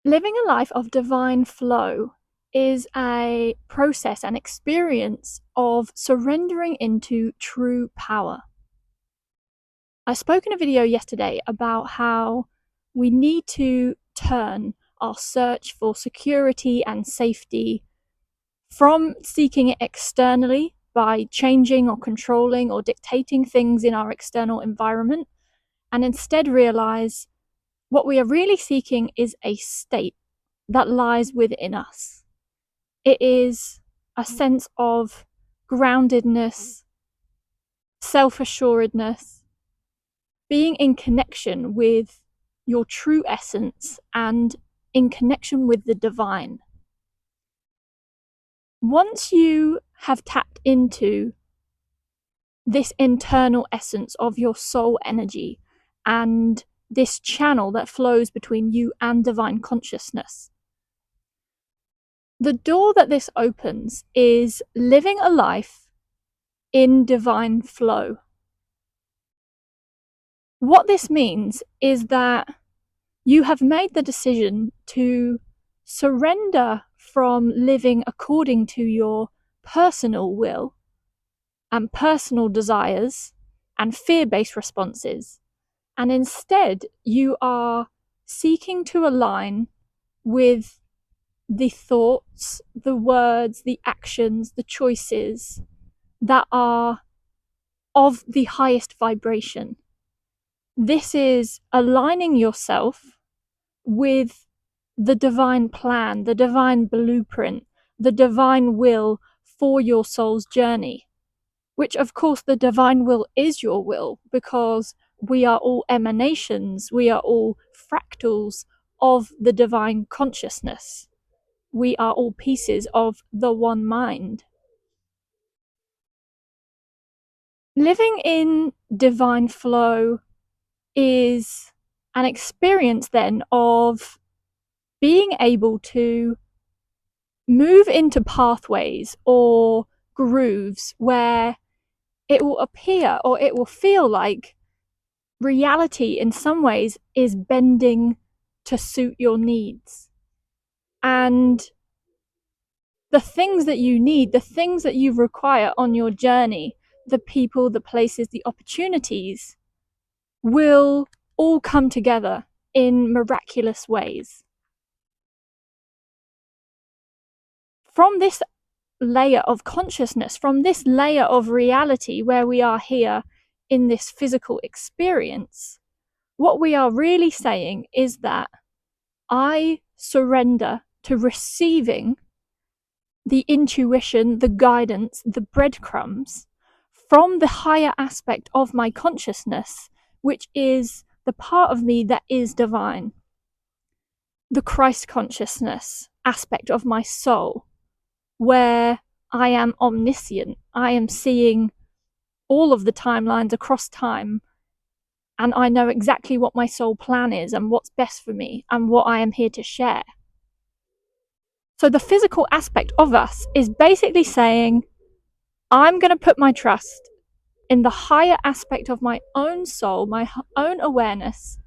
Living a life of divine flow is a process and experience of surrendering into true power. I spoke in a video yesterday about how we need to turn our search for security and safety from seeking it externally by changing or controlling or dictating things in our external environment, and instead realize what we are really seeking is a state that lies within us. It is a sense of groundedness, self-assuredness, being in connection with your true essence and in connection with the divine. Once you have tapped into this internal essence of your soul energy and this channel that flows between you and divine consciousness, the door that this opens is living a life in divine flow. What this means is that you have made the decision to surrender from living according to your personal will and personal desires and fear-based responses, and instead you are seeking to align with the thoughts, the words, the actions, the choices that are of the highest vibration. This is aligning yourself with the divine plan, the divine blueprint, the divine will for your soul's journey, which of course the divine will is your will, because we are all emanations, we are all fractals of the divine consciousness. We are all pieces of the one mind. Living in divine flow is an experience then of being able to move into pathways or grooves where it will appear or it will feel like reality in some ways is bending to suit your needs. And the things that you need, the things that you require on your journey, the people, the places, the opportunities will all come together in miraculous ways. From this layer of consciousness, from this layer of reality where we are here in this physical experience, what we are really saying is that I surrender to receiving the intuition, the guidance, the breadcrumbs from the higher aspect of my consciousness, which is the part of me that is divine, the Christ consciousness aspect of my soul, where I am omniscient. I am seeing all of the timelines across time, and I know exactly what my soul plan is and what's best for me and what I am here to share. So the physical aspect of us is basically saying, I'm going to put my trust in the higher aspect of my own soul, my own awareness,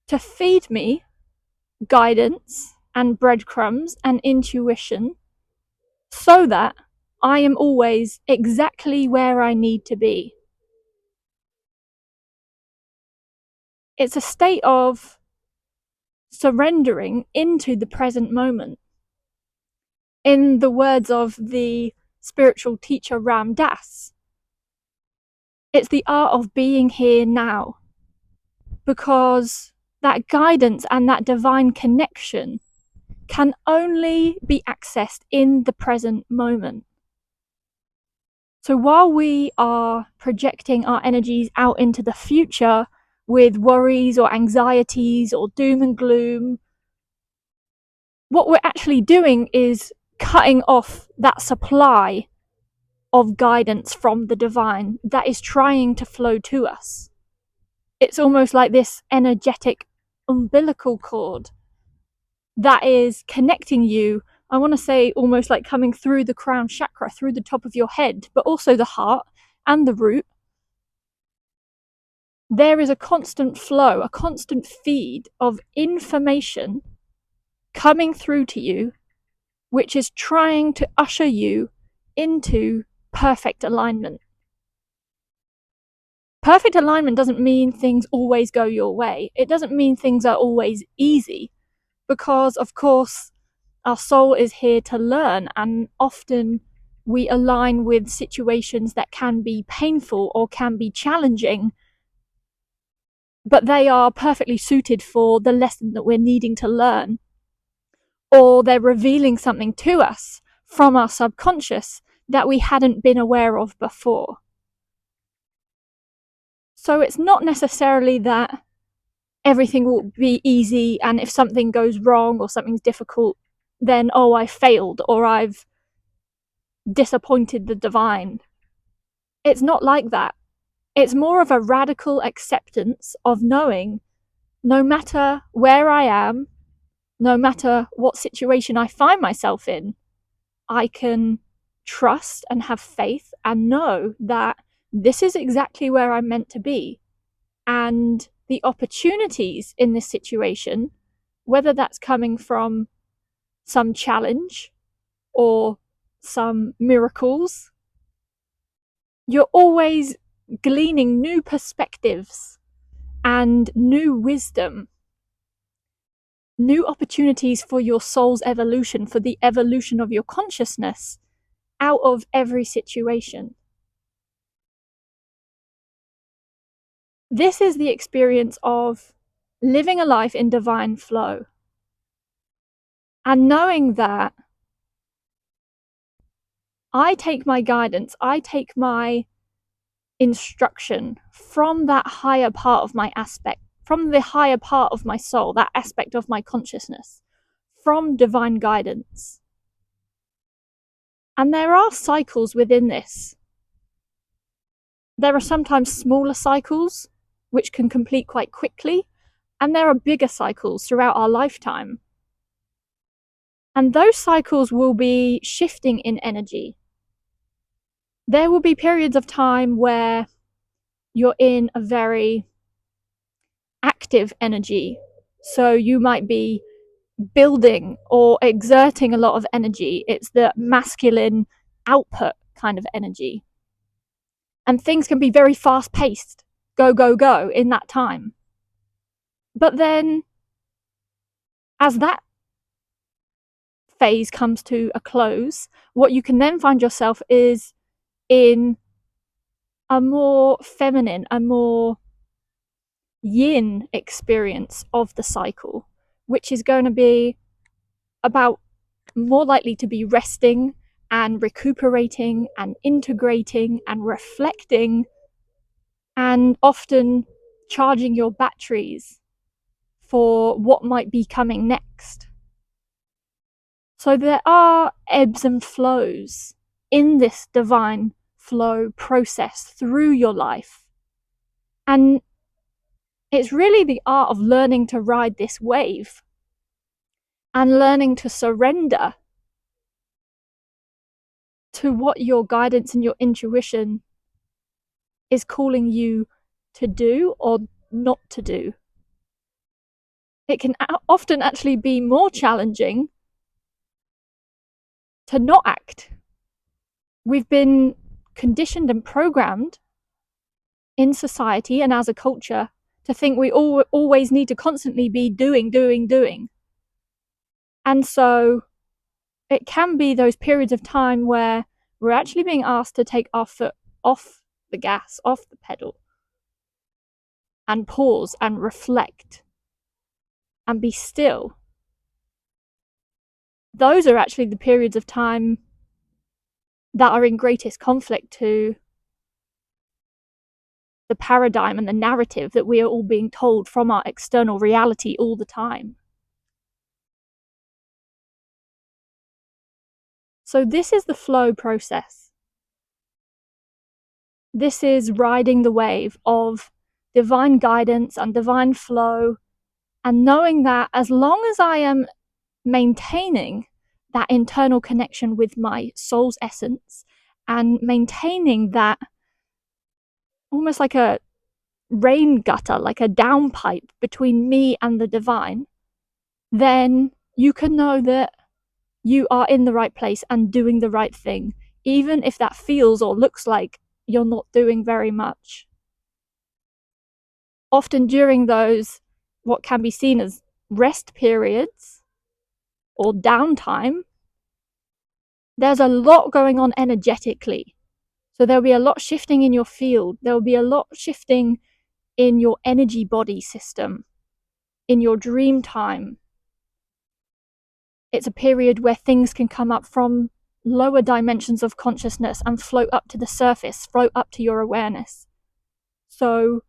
to feed me guidance and breadcrumbs and intuition so that I am always exactly where I need to be. It's a state of surrendering into the present moment. In the words of the spiritual teacher Ram Dass, it's the art of being here now, because that guidance and that divine connection can only be accessed in the present moment. So while we are projecting our energies out into the future with worries or anxieties or doom and gloom, what we're actually doing is cutting off that supply of guidance from the divine that is trying to flow to us. It's almost like this energetic umbilical cord that is connecting you, I want to say almost like coming through the crown chakra, through the top of your head, but also the heart and the root. There is a constant flow, a constant feed of information coming through to you, which is trying to usher you into perfect alignment. Perfect alignment doesn't mean things always go your way. It doesn't mean things are always easy, because, of course, our soul is here to learn, and often we align with situations that can be painful or can be challenging, but they are perfectly suited for the lesson that we're needing to learn, or they're revealing something to us from our subconscious that we hadn't been aware of before. So it's not necessarily that everything will be easy, and if something goes wrong or something's difficult, then, oh, I failed or I've disappointed the divine. It's not like that. It's more of a radical acceptance of knowing no matter where I am, no matter what situation I find myself in, I can trust and have faith and know that this is exactly where I'm meant to be. And the opportunities in this situation, whether that's coming from some challenge or some miracles, you're always gleaning new perspectives and new wisdom, new opportunities for your soul's evolution, for the evolution of your consciousness out of every situation. This is the experience of living a life in divine flow, and knowing that I take my guidance, I take my instruction from that higher part of my aspect, from the higher part of my soul, that aspect of my consciousness, from divine guidance. And there are cycles within this. There are sometimes smaller cycles, which can complete quite quickly, and there are bigger cycles throughout our lifetime. And those cycles will be shifting in energy. There will be periods of time where you're in a very active energy. So you might be building or exerting a lot of energy. It's the masculine output kind of energy. And things can be very fast paced, go, go, go in that time. But then, as that phase comes to a close, what you can then find yourself is in a more feminine, a more yin experience of the cycle, which is going to be about more likely to be resting and recuperating and integrating and reflecting, and often charging your batteries for what might be coming next. So there are ebbs and flows in this divine flow process through your life. And it's really the art of learning to ride this wave and learning to surrender to what your guidance and your intuition is calling you to do or not to do. It can often actually be more challenging to not act. We've been conditioned and programmed in society and as a culture to think we always need to constantly be doing. And so it can be those periods of time where we're actually being asked to take our foot off the gas, off the pedal, and pause and reflect and be still. Those are actually the periods of time that are in greatest conflict to the paradigm and the narrative that we are all being told from our external reality all the time. So this is the flow process. This is riding the wave of divine guidance and divine flow, and knowing that as long as I am maintaining that internal connection with my soul's essence and maintaining that almost like a rain gutter, like a downpipe between me and the divine, then you can know that you are in the right place and doing the right thing, even if that feels or looks like you're not doing very much. Often during those, what can be seen as rest periods or downtime, there's a lot going on energetically. So there'll be a lot shifting in your field. There'll be a lot shifting in your energy body system, in your dream time. It's a period where things can come up from lower dimensions of consciousness and float up to the surface, float up to your awareness. So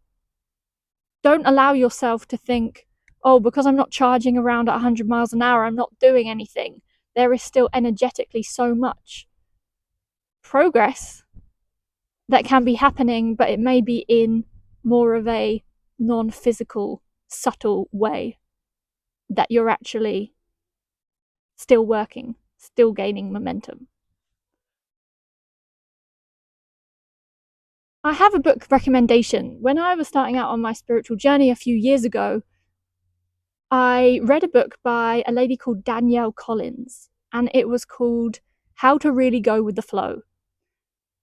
don't allow yourself to think, oh, because I'm not charging around at 100 miles an hour, I'm not doing anything. There is still energetically so much progress that can be happening, but it may be in more of a non-physical, subtle way that you're actually still working, still gaining momentum. I have a book recommendation. When I was starting out on my spiritual journey a few years ago, I read a book by a lady called Danielle Collins, and it was called How to Really Go with the Flow.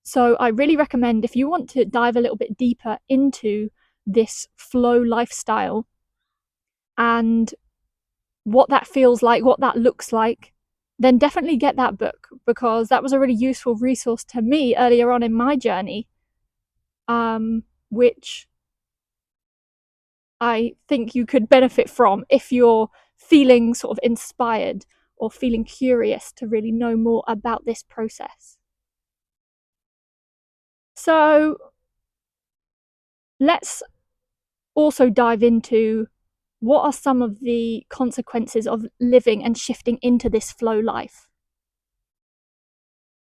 So I really recommend, if you want to dive a little bit deeper into this flow lifestyle and what that feels like, what that looks like, then definitely get that book, because that was a really useful resource to me earlier on in my journey, which I think you could benefit from if you're feeling sort of inspired or feeling curious to really know more about this process. So let's also dive into what are some of the consequences of living and shifting into this flow life.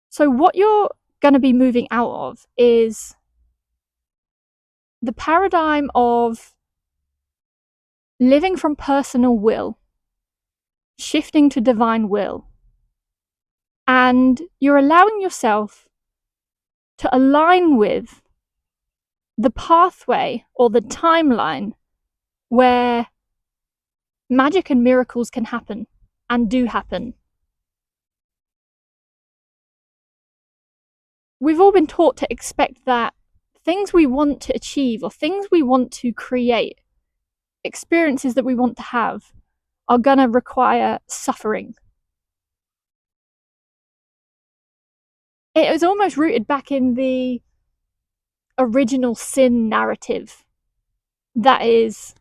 So what you're going to be moving out of is the paradigm of living from personal will, shifting to divine will. And you're allowing yourself to align with the pathway or the timeline where magic and miracles can happen and do happen. We've all been taught to expect that things we want to achieve or things we want to create, experiences that we want to have, are going to require suffering. It is almost rooted back in the original sin narrative that is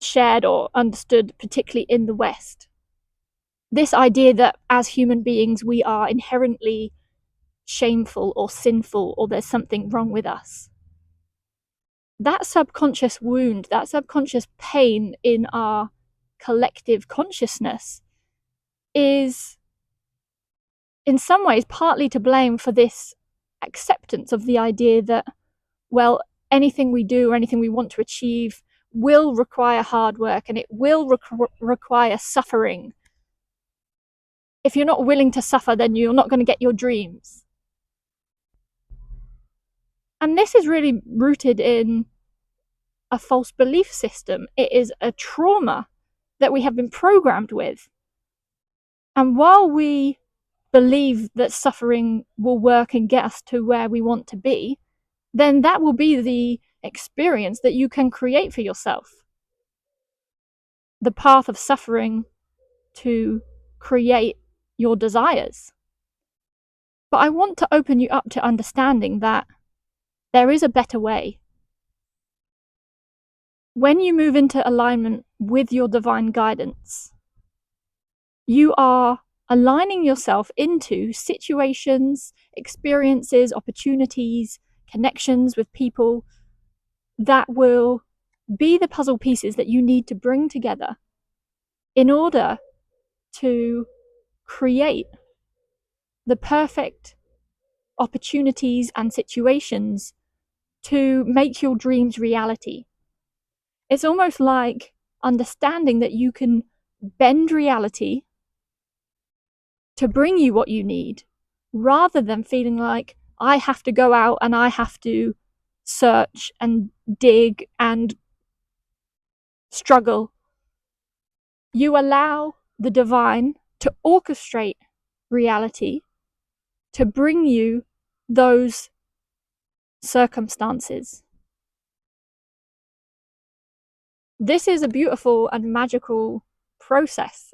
shared or understood, particularly in the West. This idea that as human beings we are inherently shameful or sinful, or there's something wrong with us. That subconscious wound, that subconscious pain in our collective consciousness is in some ways partly to blame for this acceptance of the idea that, well, anything we do or anything we want to achieve will require hard work and it will require suffering. If you're not willing to suffer, then you're not going to get your dreams. And this is really rooted in a false belief system. It is a trauma that we have been programmed with. And while we believe that suffering will work and get us to where we want to be, then that will be the experience that you can create for yourself. The path of suffering to create your desires. But I want to open you up to understanding that there is a better way. When you move into alignment with your divine guidance, you are aligning yourself into situations, experiences, opportunities, connections with people that will be the puzzle pieces that you need to bring together in order to create the perfect opportunities and situations to make your dreams reality. It's almost like understanding that you can bend reality to bring you what you need, rather than feeling like I have to go out and I have to search and dig and struggle You allow the divine to orchestrate reality to bring you those circumstances. This is a beautiful and magical process.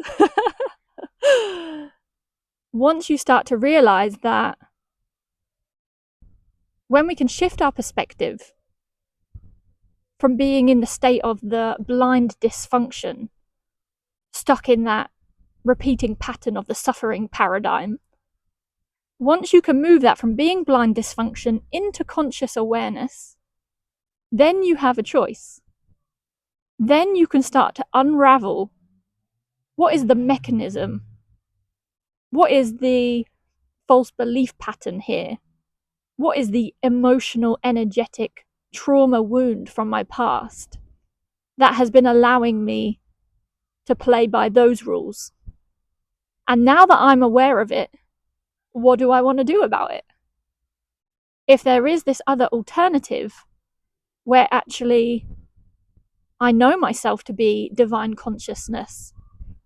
Once you start to realize that when we can shift our perspective from being in the state of the blind dysfunction, stuck in that repeating pattern of the suffering paradigm, once you can move that from being blind dysfunction into conscious awareness, then you have a choice. Then you can start to unravel what is the mechanism, what is the false belief pattern here, what is the emotional, energetic trauma wound from my past that has been allowing me to play by those rules. And now that I'm aware of it, what do I want to do about it? If there is this other alternative where actually I know myself to be divine consciousness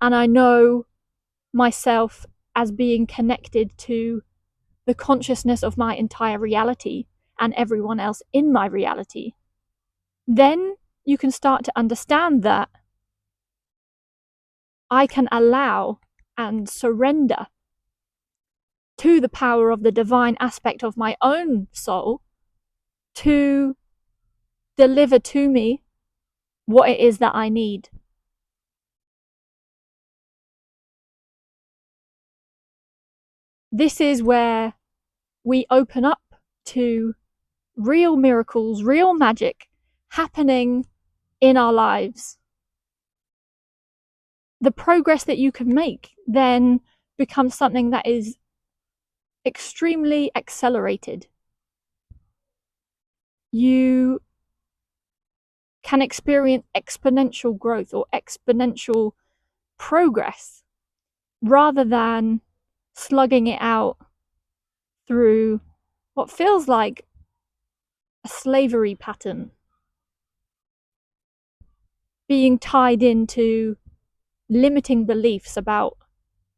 and I know myself as being connected to the consciousness of my entire reality and everyone else in my reality, then you can start to understand that I can allow and surrender to the power of the divine aspect of my own soul to deliver to me what it is that I need. This is where we open up to real miracles, real magic happening in our lives. The progress that you can make then becomes something that is extremely accelerated. You can experience exponential growth or exponential progress rather than slugging it out through what feels like a slavery pattern, being tied into limiting beliefs about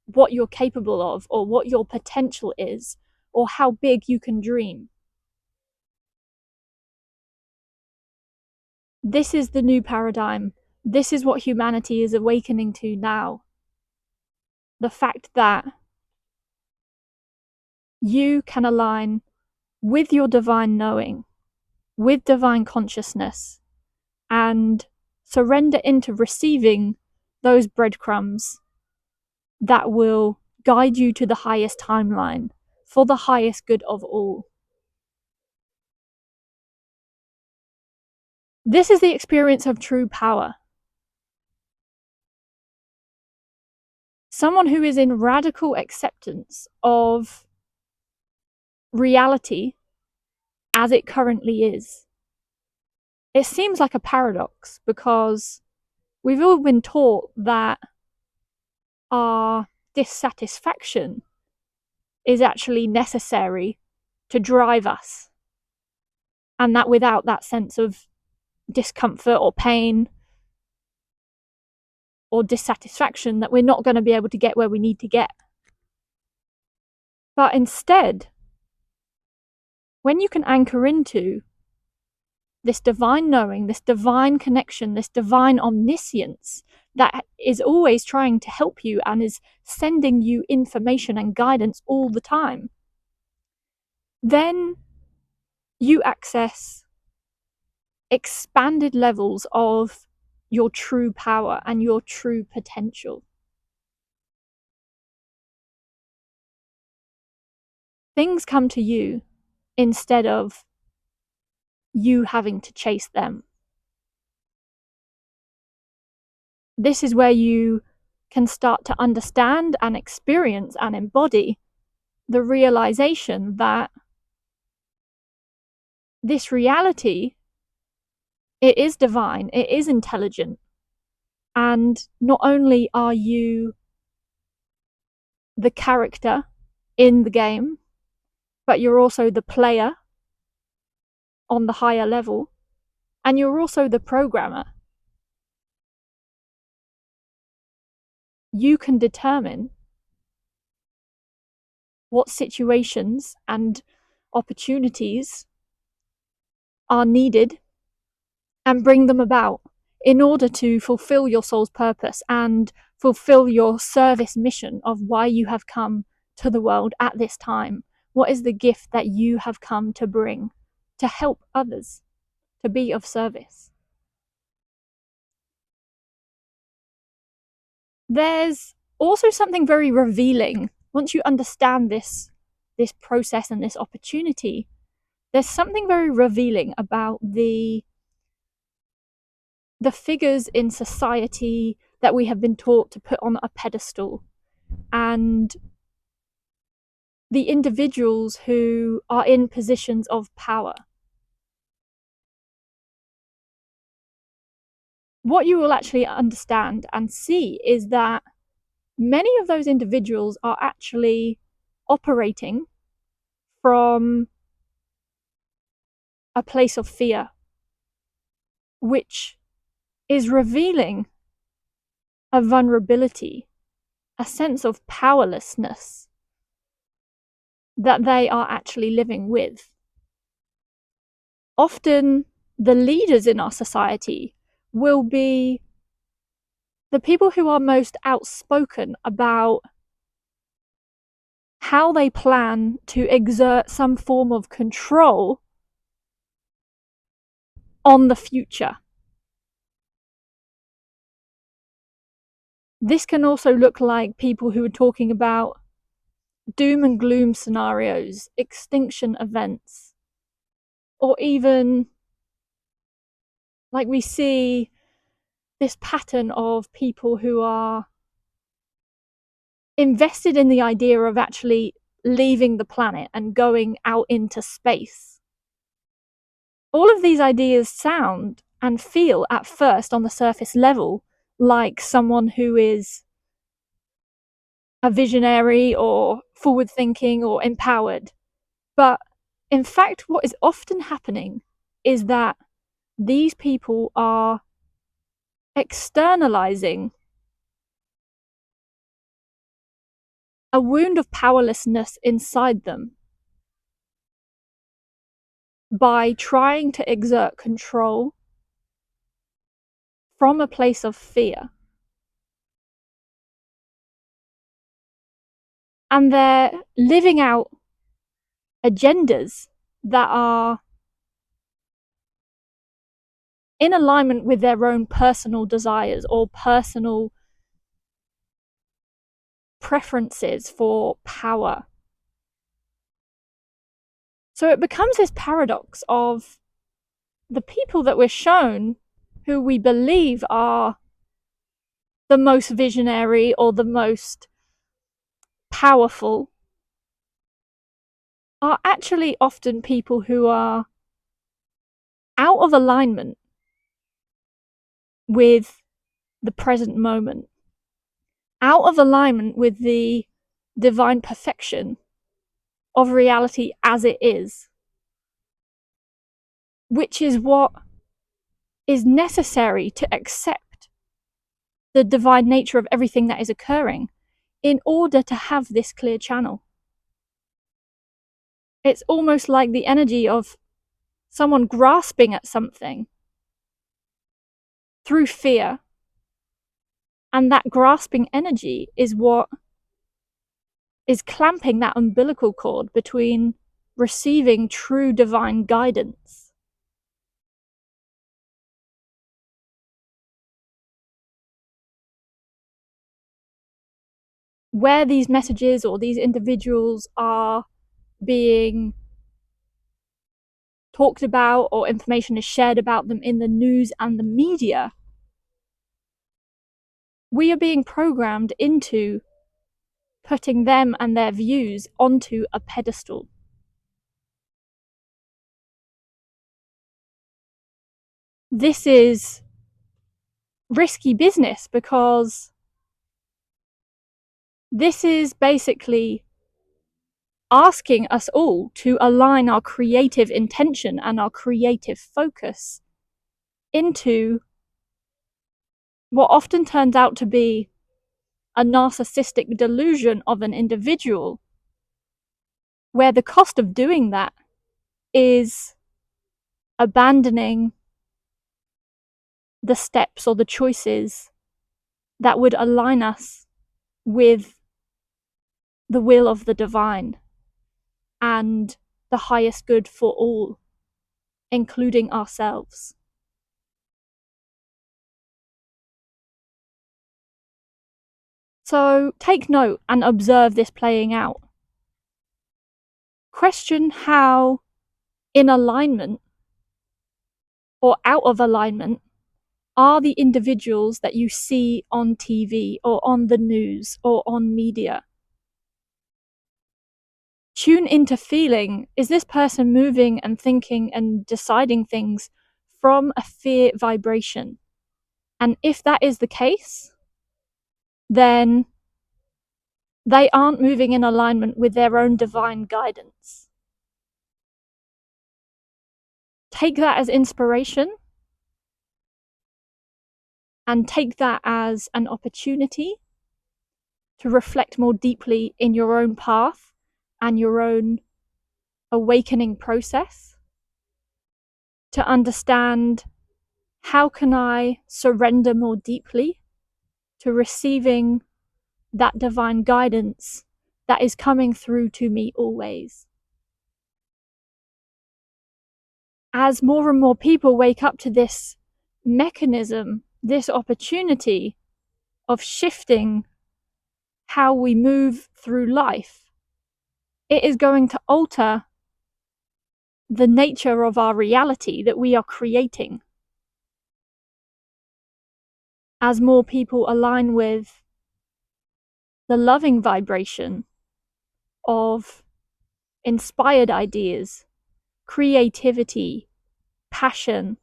what you're capable of or what your potential is or how big you can dream. This is the new paradigm. This is what humanity is awakening to now. The fact that you can align with your divine knowing, with divine consciousness, and surrender into receiving those breadcrumbs that will guide you to the highest timeline for the highest good of all. This is the experience of true power. Someone who is in radical acceptance of reality as it currently is. It seems like a paradox because we've all been taught that our dissatisfaction is actually necessary to drive us, and that without that sense of discomfort or pain or dissatisfaction that we're not going to be able to get where we need to get. But instead, when you can anchor into this divine knowing, this divine connection, this divine omniscience that is always trying to help you and is sending you information and guidance all the time, then you access expanded levels of your true power and your true potential. Things come to you instead of you having to chase them. This is where you can start to understand and experience and embody the realization that this reality, it is divine, it is intelligent, and not only are you the character in the game, but you're also the player on the higher level, and you're also the programmer. you can determine what situations and opportunities are needed and bring them about in order to fulfill your soul's purpose and fulfill your service mission of why you have come to the world at this time. What is the gift that you have come to bring to help others, to be of service? There's also something very revealing once you understand this process and this opportunity. There's something very revealing about the figures in society that we have been taught to put on a pedestal, and the individuals who are in positions of power. What you will actually understand and see is that many of those individuals are actually operating from a place of fear, which is revealing a vulnerability, a sense of powerlessness that they are actually living with. Often, the leaders in our society will be the people who are most outspoken about how they plan to exert some form of control on the future. This can also look like people who are talking about doom and gloom scenarios, extinction events, or even like we see this pattern of people who are invested in the idea of actually leaving the planet and going out into space. All of these ideas sound and feel at first on the surface level like someone who is a visionary or forward thinking or empowered. But in fact, what is often happening is that these people are externalizing a wound of powerlessness inside them by trying to exert control from a place of fear. And they're living out agendas that are in alignment with their own personal desires or personal preferences for power. So it becomes this paradox of the people that we're shown who we believe are the most visionary or the most powerful are actually often people who are out of alignment with the present moment, out of alignment with the divine perfection of reality as it is, which is what is necessary to accept the divine nature of everything that is occurring in order to have this clear channel. It's almost like the energy of someone grasping at something through fear, and that grasping energy is what is clamping that umbilical cord between receiving true divine guidance. Where these messages or these individuals are being talked about or information is shared about them in the news and the media, we are being programmed into putting them and their views onto a pedestal. This is risky business because this is basically asking us all to align our creative intention and our creative focus into what often turns out to be a narcissistic delusion of an individual, where the cost of doing that is abandoning the steps or the choices that would align us with the will of the divine and the highest good for all, including ourselves. So take note and observe this playing out. Question how in alignment or out of alignment are the individuals that you see on TV or on the news or on media. Tune into feeling, is this person moving and thinking and deciding things from a fear vibration? And if that is the case, then they aren't moving in alignment with their own divine guidance. Take that as inspiration and take that as an opportunity to reflect more deeply in your own path and your own awakening process, to understand, how can I surrender more deeply to receiving that divine guidance that is coming through to me always? As more and more people wake up to this mechanism, this opportunity of shifting how we move through life, it is going to alter the nature of our reality that we are creating. As more people align with the loving vibration of inspired ideas, creativity, passion,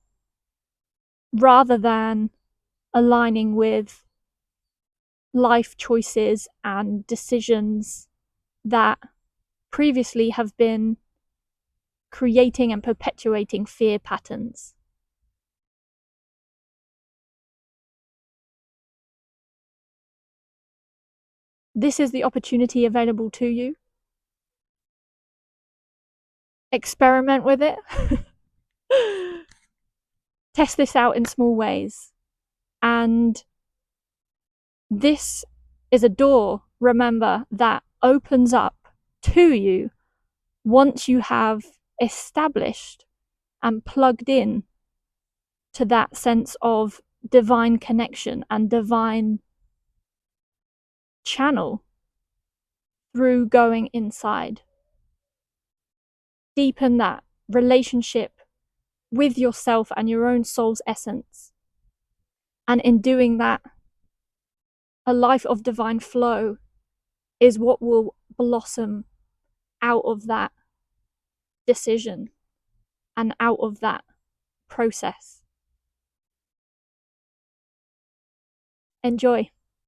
rather than aligning with life choices and decisions that previously have been creating and perpetuating fear patterns. This is the opportunity available to you. Experiment with it. Test this out in small ways. And this is a door, remember, that opens up to you once you have established and plugged in to that sense of divine connection and divine channel through going inside. Deepen that relationship with yourself and your own soul's essence. And in doing that, a life of divine flow is what will blossom out of that decision and out of that process. Enjoy.